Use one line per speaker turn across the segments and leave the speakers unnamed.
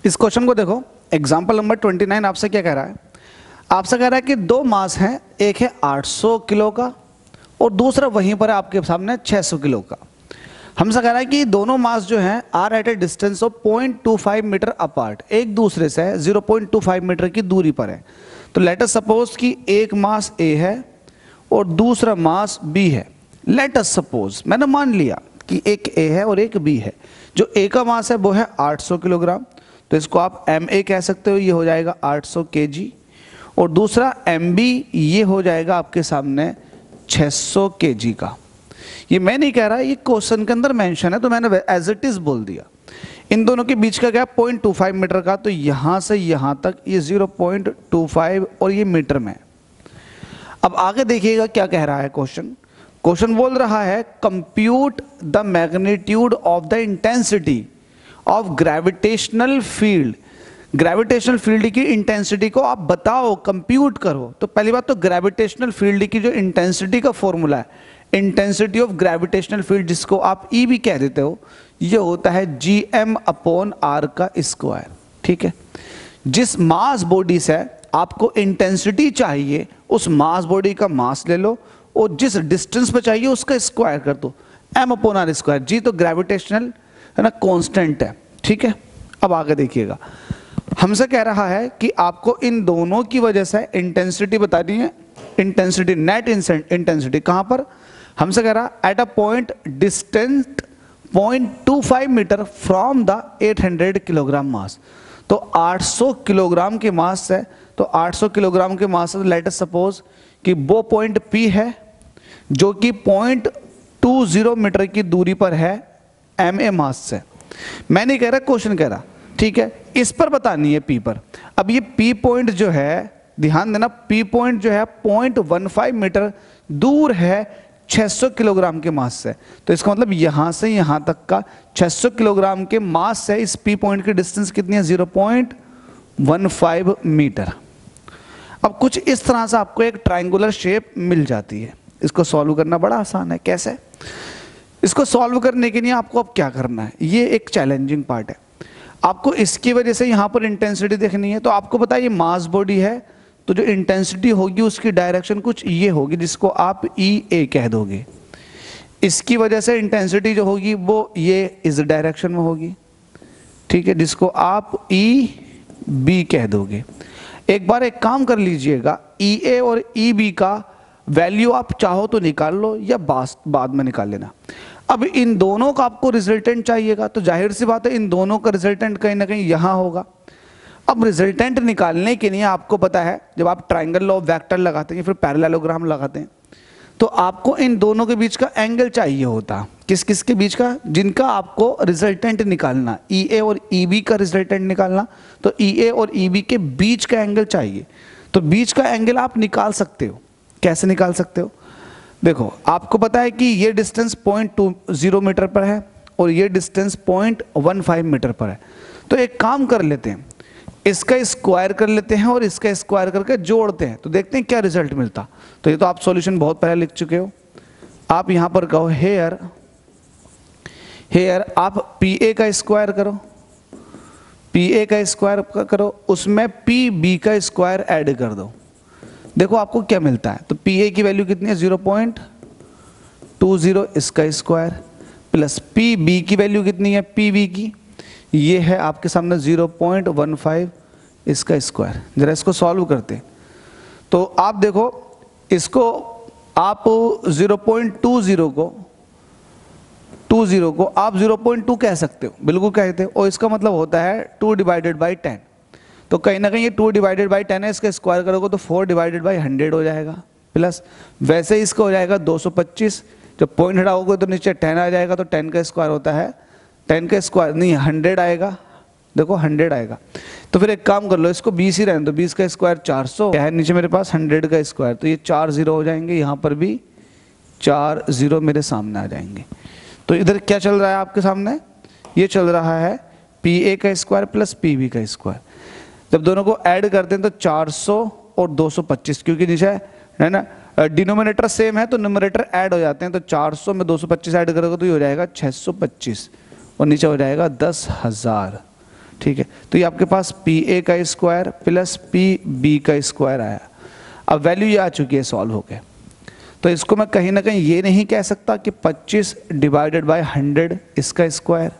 इस क्वेश्चन को देखो, एग्जाम्पल नंबर 29 आपसे क्या कह रहा है? आपसे कह रहा है कि दो मास हैं, एक है 800 किलो का और दूसरा वहीं पर है आपके सामने 600 किलो का। हमसे कह रहा है कि दोनों मास जो हैं are at a distance of 0.25 metre apart, एक दूसरे से 0.25 मीटर की दूरी पर है। तो लेट अस सपोज कि एक मास ए है और दूसरा मास बी है। लेट अस सपोज, मैंने मान लिया कि एक ए है और एक बी है। जो ए का मास है वो है 800 किलोग्राम, तो इसको आप एम ए कह सकते हो, ये हो जाएगा 800 केजी। और दूसरा एम बी, ये हो जाएगा आपके सामने 600 केजी का। ये मैं नहीं कह रहा, ये क्वेश्चन के अंदर मेंशन है तो मैंने एज इट इज बोल दिया। इन दोनों के बीच का गैप 0.25 मीटर का, तो यहां से यहां तक ये 0.25 और ये मीटर में। अब आगे देखिएगा क्या कह रहा है क्वेश्चन। क्वेश्चन बोल रहा है compute the magnitude of the intensity of gravitational field. Gravitational field की इंटेंसिटी को आप बताओ, कंप्यूट करो। तो पहली बात तो ग्रेविटेशनल फील्ड की जो इंटेंसिटी का फॉर्मूला है, इंटेंसिटी ऑफ ग्रेविटेशनल फील्ड, जिसको आप ई भी कह देते हो, ये होता है gm/r का स्क्वायर। ठीक है, जिस मास बॉडी से आपको इंटेंसिटी चाहिए उस मास बॉडी का मास ले लो और जिस डिस्टेंस पे चाहिए उसका स्क्वायर कर दो, m/r स्क्वायर। जी तो ग्रेविटेशनल है ना, कांस्टेंट है। ठीक है, अब आगे देखिएगा, हमसे कह रहा है कि आपको इन दोनों की वजह से इंटेंसिटी बतानी है। इंटेंसिटी, नेट इंटेंसिटी कहां पर? हमसे कह रहा at a point distant 0.25 metre from the 800 kilogram mass. तो 800 किलोग्राम के मास से, तो 800 किलोग्राम के मास से लेट अस सपोज कि वो पॉइंट P है जो कि 0.20 मीटर की दूरी पर है ma मास से। मैं नहीं कह रहा, क्वेश्चन कह रहा। ठीक है, इस पर बतानी है P पर। अब ये P पॉइंट जो है, ध्यान देना, P पॉइंट जो है 0.15 मीटर दूर है 600 किलोग्राम के मास से। तो इसका मतलब यहां से यहां तक का 600 किलोग्राम के मास से इस P पॉइंट की डिस्टेंस कितनी है? 0.15 मीटर। अब कुछ इस तरह से आपको एक ट्रायंगुलर शेप मिल जाती है। इसको सॉल्व करना बड़ा आसान है। कैसे? इसको सॉल्व करने के लिए आपको अब क्या करना है, ये एक चैलेंजिंग पार्ट है। आपको इसकी वजह से यहां पर इंटेंसिटी देखनी है। तो आपको पता है ये मास बॉडी है, तो जो इंटेंसिटी होगी उसकी डायरेक्शन कुछ ये होगी, जिसको आप ई ए कह दोगे। इसकी वजह से इंटेंसिटी जो होगी वो ये इस डायरेक्शन में होगी। ठीक है, जिसको आप ई बी कह दोगे। एक बार एक काम कर लीजिएगा, ई ए और ई बी का वैल्यू आप चाहो तो निकाल लो या बाद में निकाल लेना। अब इन दोनों का आपको रिजल्टेंट चाहिएगा, तो जाहिर सी बात है इन दोनों का रिजल्टेंट कहीं ना कहीं यहां होगा। अब रिजल्टेंट निकालने के लिए आपको पता है, जब आप ट्रायंगल लॉ ऑफ वेक्टर लगाते हैं फिर पैरेललोग्राम लगाते हैं, तो आपको इन दोनों के बीच का एंगल चाहिए होता। किस किस के बीच का? जिनका आपको रिजल्टेंट निकालना, ई ए और ई बी का रिजल्टेंट निकालना, तो ई ए और ई बी के बीच का एंगल चाहिए। तो बीच का एंगल आप निकाल सकते हो। कैसे निकाल सकते हो? देखो, आपको पता है कि ये डिस्टेंस 0.20 मीटर पर है और ये डिस्टेंस 0.15 मीटर पर है। तो एक काम कर लेते हैं, इसका स्क्वायर कर लेते हैं और इसका स्क्वायर करके जोड़ते हैं, तो देखते हैं क्या रिजल्ट मिलता। तो ये तो आप सॉल्यूशन बहुत पहले लिख चुके हो। आप यहां पर कहो हेयर आप पी ए का स्क्वायर करो, पी ए का स्क्वायर करो, उसमें पी बी का स्क्वायर ऐड कर दो। देखो आपको क्या मिलता है। तो पी ए की वैल्यू कितनी है? 0.20, इसका स्क्वायर, प्लस पी बी की वैल्यू कितनी है? पी बी की ये है आपके सामने 0.15, इसका स्क्वायर। जरा इसको सॉल्व करते हैं। तो आप देखो, इसको आप 0.20 को आप 0.2 कह सकते हो, बिल्कुल कहते हो, और इसका मतलब होता है 2/10। तो कहीं ना कहीं ये 2/10 है, इसका स्क्वायर करोगे तो 4/100 हो जाएगा, प्लस वैसे ही इसका हो जाएगा 225। जब पॉइंट हटाओगे तो नीचे 10 आ जाएगा, तो 10 का स्क्वायर होता है, 10 का स्क्वायर नहीं 100 आएगा। देखो 100 आएगा। तो फिर एक काम कर लो, इसको 20 ही रहने दो, 20 का स्क्वायर 400 है, नीचे मेरे पास 100 का स्क्वायर, तो ये 4 0 हो जाएंगे, यहाँ पर भी 4 0 मेरे सामने आ जाएंगे। तो इधर क्या चल रहा है आपके सामने? ये चल रहा है पी ए का स्क्वायर प्लस पी बी का स्क्वायर। जब दोनों को ऐड करते हैं तो 400 और 225, क्योंकि नीचे है ना डिनोमिनेटर सेम है तो न्यूमरेटर ऐड हो जाते हैं। तो 400 में 225 ऐड करोगे तो ये हो जाएगा 625 और नीचे हो जाएगा 10,000। ठीक है, तो ये आपके पास पी ए का स्क्वायर प्लस पी बी का स्क्वायर आया। अब वैल्यू ये आ चुकी है सॉल्व होके, तो इसको मैं कहीं ना कहीं ये नहीं कह सकता कि 25 डिवाइडेड बाय 100 इसका स्क्वायर।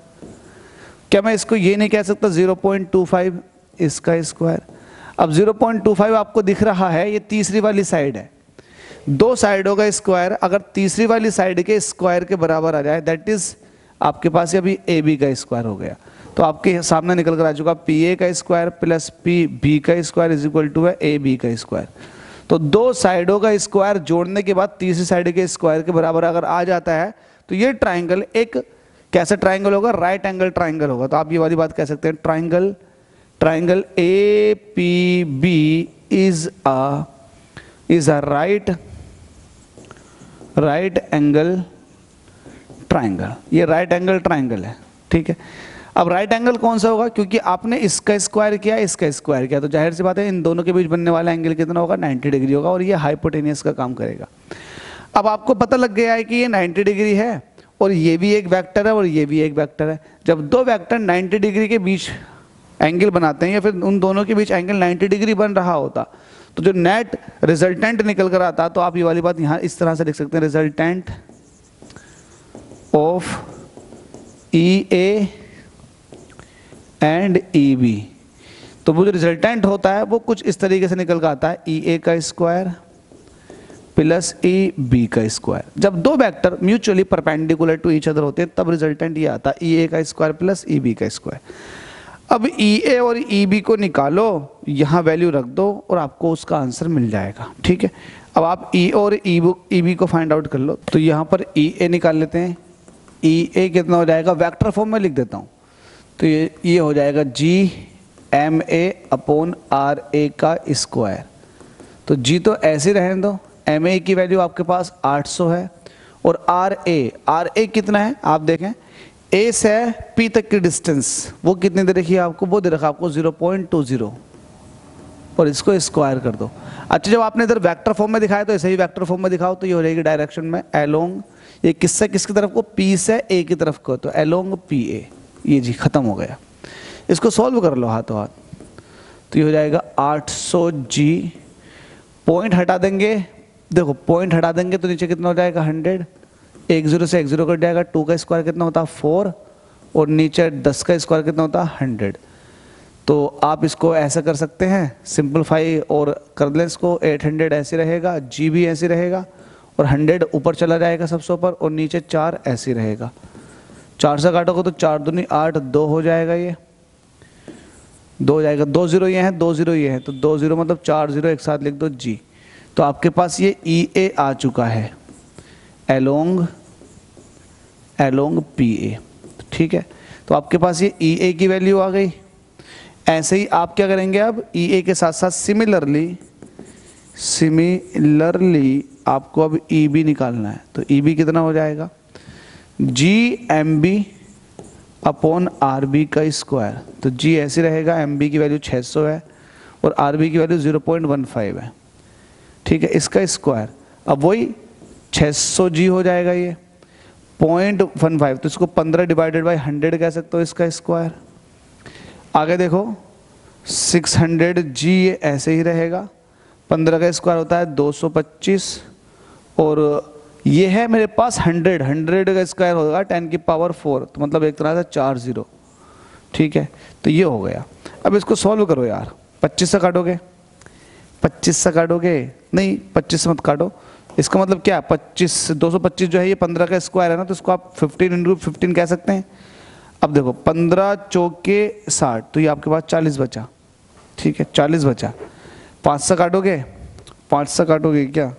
क्या मैं इसको ये नहीं कह सकता 0.25 इसका स्क्वायर। अब 0.25 आपको दिख रहा है, ये तीसरी वाली साइड है, दो साइडों का स्क्वायर अगर तीसरी वाली साइड के स्क्वायर के बराबर आ जाए, दैट इज आपके पास अभी ए बी का स्क्वायर हो गया। तो आपके सामने निकल कर आ चुका पी ए का स्क्वायर प्लस पी बी का स्क्वायर इज इक्वल टू है ए बी का स्क्वायर। तो दो साइडों का स्क्वायर जोड़ने के बाद तीसरी साइड के स्क्वायर के बराबर अगर आ जाता है तो ये ट्राइंगल एक कैसा ट्राइंगल होगा, राइट एंगल ट्राइंगल होगा। तो आप ये वाली बात कह सकते हैं, triangle A P B is a right angle triangle. ये राइट एंगल ट्राइंगल है, ठीक है। अब राइट एंगल कौन सा होगा, क्योंकि आपने इसका स्क्वायर किया इसका स्क्वायर किया, तो जाहिर सी बात है इन दोनों के बीच बनने वाला एंगल कितना होगा, 90 डिग्री होगा, और ये हाइपोटेनियस का काम करेगा। अब आपको पता लग गया है कि ये 90 डिग्री है और ये भी एक वेक्टर है और ये भी एक वेक्टर है। जब दो वेक्टर 90 डिग्री के बीच एंगल बनाते हैं या फिर उन दोनों के बीच एंगल 90 डिग्री बन रहा होता, तो जो नेट रिजल्टेंट निकल कर आता, तो आप ये वाली बात यहाँ इस तरह से लिख सकते हैं, resultant of E A and E B. तो वो जो रिजल्टेंट होता है वो कुछ इस तरीके से निकल कर आता है, ई ए का स्क्वायर प्लस ई बी का स्क्वायर। जब दो vector mutually perpendicular to each other होते हैं तब रिजल्टेंट ये आता है, ई ए का स्क्वायर प्लस ई बी का स्क्वायर। अब ई ए और ई बी को निकालो, यहाँ वैल्यू रख दो और आपको उसका आंसर मिल जाएगा, ठीक है। अब आप ई और ई बी को फाइंड आउट कर लो। तो यहाँ पर ई ए निकाल लेते हैं, ई ए कितना हो जाएगा, वेक्टर फॉर्म में लिख देता हूँ, तो ये हो जाएगा G M A upon R A का स्क्वायर। तो जी तो ऐसे रहने दो, एम ए की वैल्यू आपके पास 800 है और आर ए कितना है आप देखें, ए से पी तक की डिस्टेंस वो कितनी दे रखी है आपको, वो दे रखा आपको 0.20 और इसको स्क्वायर कर दो। अच्छा, जब आपने इधर वेक्टर फॉर्म में दिखाया तो ऐसे ही वेक्टर फॉर्म में दिखाओ, तो ये हो जाएगी डायरेक्शन में अलोंग, ये किससे किसकी तरफ को, पी से ए की तरफ को, तो अलोंग पी ए। ये जी खत्म हो गया, इसको सॉल्व कर लो हाथों हाथ। तो ये हो जाएगा 800 जी, पॉइंट हटा देंगे, देखो पॉइंट हटा देंगे तो नीचे कितना हो जाएगा 100, 1 0 से 1 0 कट जाएगा, 2 का स्क्वायर कितना होता है 4 और नीचे 10 का स्क्वायर कितना होता है 100। तो आप इसको ऐसा कर सकते हैं सिंपलीफाई और कर लें इसको, 800 ऐसे रहेगा, जी भी ऐसे रहेगा और 100 ऊपर चला जाएगा सबसे ऊपर और नीचे 4 ऐसे रहेगा। 4 से काटोगे तो 4 दूनी 8, 2 हो जाएगा, ये 2 हो जाएगा, 2 0 ये हैं 2 0 ये हैं, तो 2 0 मतलब 4 0 एक साथ लिख दो जी। तो आपके पास ये ई ए आ चुका है अलोंग पी ए, ठीक है। तो आपके पास ये ई ए की वैल्यू आ गई। ऐसे ही आप क्या करेंगे, अब ई ए के साथ साथ सिमिलरली आपको अब ई बी निकालना है। तो ई बी कितना हो जाएगा, G M B upon R B का स्क्वायर। तो जी ऐसे रहेगा, एम बी की वैल्यू 600 है और आर बी की वैल्यू 0.15 है, ठीक है, इसका स्क्वायर। अब वही 600 जी हो जाएगा, ये 0.15, तो इसको 15 डिवाइडेड बाई 100 कह सकते हो इसका स्क्वायर। आगे देखो 600 जी, ये ऐसे ही रहेगा, 15 का स्क्वायर होता है 225 और ये है मेरे पास 100 का स्क्वायर होगा 10 की पावर 4, तो मतलब एक तरह से 4 0, ठीक है। तो ये हो गया। अब इसको सॉल्व करो यार, 25 से काटोगे, 25 से काटोगे नहीं, 25 से मत काटो, इसका मतलब क्या 25 225 जो है ये 15 का स्क्वायर है ना, तो इसको आप 15 इंटू 15 कह सकते हैं। अब देखो 15 चौके 60, तो ये आपके पास 40 बचा, ठीक है, 40 बचा। 5 से काटोगे, 5 से काटोगे क्या,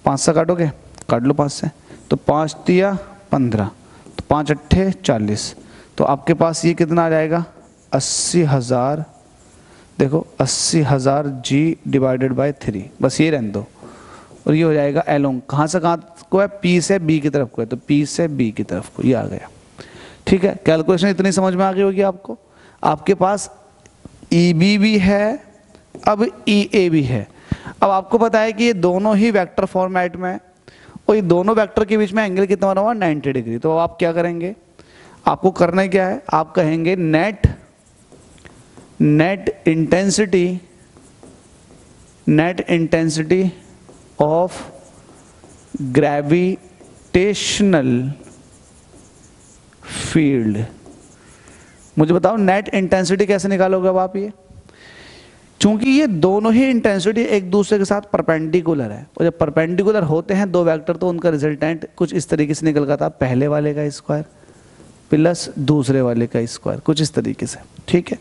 5 से काटोगे, काट लो 5 से, तो 5 तिया 15, तो 5 अट्ठे 40, तो आपके पास ये कितना आ जाएगा 80,000। देखो 80,000 जी डिवाइडेड बाय 3, बस ये रहने दो और ये हो जाएगा अलोंग, कहाँ से कहाँ को है, पी से बी की तरफ को है, तो पी से बी की तरफ को ये आ गया, ठीक है। कैलकुलेशन इतनी समझ में आ गई होगी आपको। आपके पास ई बी भी है, अब ई ए भी है। अब आपको पता है कि ये दोनों ही वेक्टर फॉर्मेट में है और ये दोनों वेक्टर के बीच में एंगल कितना बना हुआ 90 डिग्री। तो आप क्या करेंगे, आपको करना क्या है, आप कहेंगे net net intensity of gravitational field. मुझे बताओ नेट इंटेंसिटी कैसे निकालोगे अब आप ये, चूंकि ये दोनों ही इंटेंसिटी एक दूसरे के साथ परपेंडिकुलर है, और जब परपेंडिकुलर होते हैं दो वेक्टर तो उनका रिजल्टेंट कुछ इस तरीके से निकल गया था, पहले वाले का स्क्वायर प्लस दूसरे वाले का स्क्वायर, कुछ इस तरीके से। ठीक है,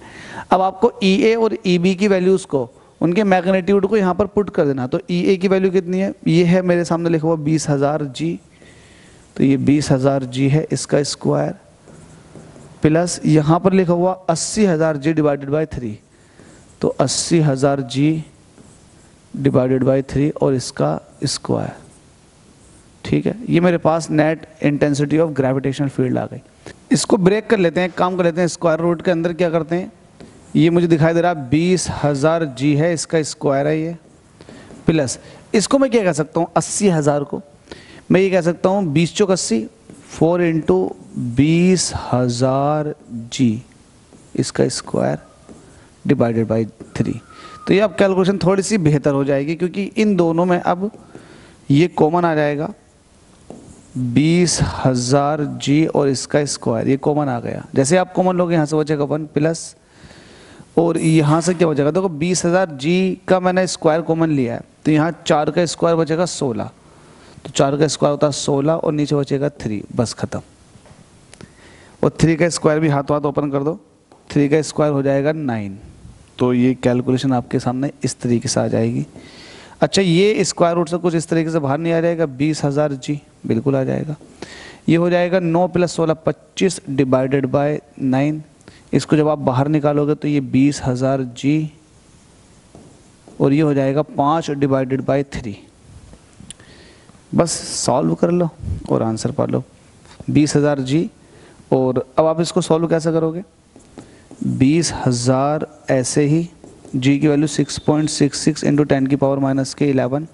अब आपको EA और EB की वैल्यूज को, उनके मैग्नीट्यूड को यहाँ पर पुट कर देना। तो EA की वैल्यू कितनी है, ये है मेरे सामने लिखा हुआ 20,000 G, तो ये 20,000 G है इसका स्क्वायर, प्लस यहाँ पर लिखा हुआ 80,000 G डिवाइडेड बाई 3, तो 80,000 G डिवाइडेड बाई 3 और इसका स्क्वायर। ठीक है, ये मेरे पास net intensity of gravitational field आ गई। इसको ब्रेक कर लेते हैं, काम कर लेते हैं, स्क्वायर रूट के अंदर क्या करते हैं, ये मुझे दिखाई दे रहा है 20,000 G है, इसका स्क्वायर है ये, प्लस इसको मैं क्या कह सकता हूँ 80,000 को मैं ये कह सकता हूँ 20 चौक 80, 4 इंटू 20,000 G इसका स्क्वायर डिवाइडेड बाई 3। तो ये अब कैलकुलेशन थोड़ी सी बेहतर हो जाएगी, क्योंकि इन दोनों में अब ये कॉमन आ जाएगा 20,000 G और इसका स्क्वायर, ये कॉमन आ गया। जैसे आप कॉमन लोगे यहाँ से बचेगा 1 प्लस, और यहाँ से क्या बचेगा, देखो 20,000 G का मैंने स्क्वायर कॉमन लिया है, तो यहाँ 4 का स्क्वायर बचेगा 16, तो 4 का स्क्वायर होता है 16 और नीचे बचेगा 3, बस खत्म। और 3 का स्क्वायर भी हाथों हाथ ओपन कर दो, 3 का स्क्वायर हो जाएगा 9। तो ये कैलकुलेशन आपके सामने इस तरीके से आ जाएगी। अच्छा, ये स्क्वायर रूट से कुछ इस तरीके से बाहर नहीं आ जाएगा, 20,000 G बिल्कुल आ जाएगा। ये हो जाएगा 9 प्लस 16 25 डिवाइडेड बाय 9। इसको जब आप बाहर निकालोगे तो ये 20,000 G और ये हो जाएगा 5 डिवाइडेड बाय 3। बस सॉल्व कर लो और आंसर पा लो 20,000 G। और अब आप इसको सॉल्व कैसे करोगे, 20,000 ऐसे ही, G की वैल्यू 6.66 इंटू 10 की पावर माइनस के 11,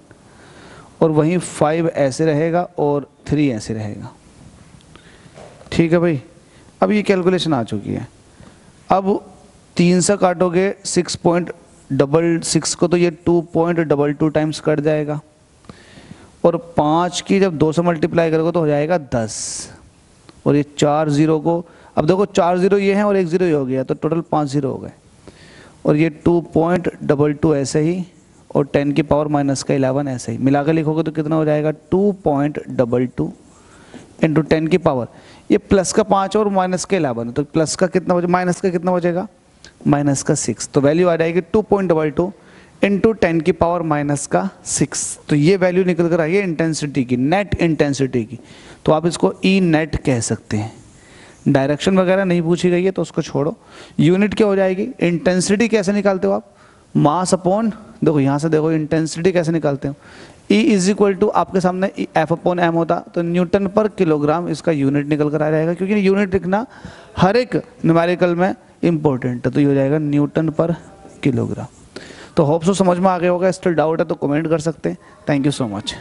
और वहीं 5 ऐसे रहेगा और 3 ऐसे रहेगा। ठीक है भाई, अब ये कैलकुलेशन आ चुकी है। अब 3 से काटोगे 6.66 को तो ये 2.22 टाइम्स कट जाएगा, और 5 की जब 2 से मल्टीप्लाई करोगे तो हो जाएगा 10, और ये 4 0 को, अब देखो 4 0 ये हैं और 1 0 ये हो गया, तो टोटल 5 0 हो गए, और ये 2.22 ऐसे ही, और 10 की पावर माइनस का 11 ऐसे ही मिलाकर लिखोगे तो कितना हो जाएगा 2.22 इंटू 10 की पावर, ये प्लस का 5 और माइनस का 11, तो प्लस का कितना बचे, माइनस का कितना बचेगा, माइनस का 6, तो वैल्यू आ जाएगी 2.22 इंटू 10 की पावर माइनस का 6। तो ये वैल्यू निकल कर आई है इंटेंसिटी की, नेट इंटेंसिटी की। तो आप इसको ई नेट कह सकते हैं। डायरेक्शन वगैरह नहीं पूछी गई है तो उसको छोड़ो। यूनिट क्या हो जाएगी, इंटेंसिटी कैसे निकालते हो आप, मास अपॉन, देखो यहाँ से देखो इंटेंसिटी कैसे निकालते हो, E इज इक्वल टू आपके सामने F अपॉन M होता, तो न्यूटन पर किलोग्राम इसका यूनिट निकल कर आ जाएगा, क्योंकि यूनिट लिखना हर एक न्यूमेरिकल में इंपॉर्टेंट है। तो ये हो जाएगा न्यूटन पर किलोग्राम। तो होप सो समझ में आ गया होगा, स्टिल डाउट है तो कमेंट कर सकते हैं। Thank you so much.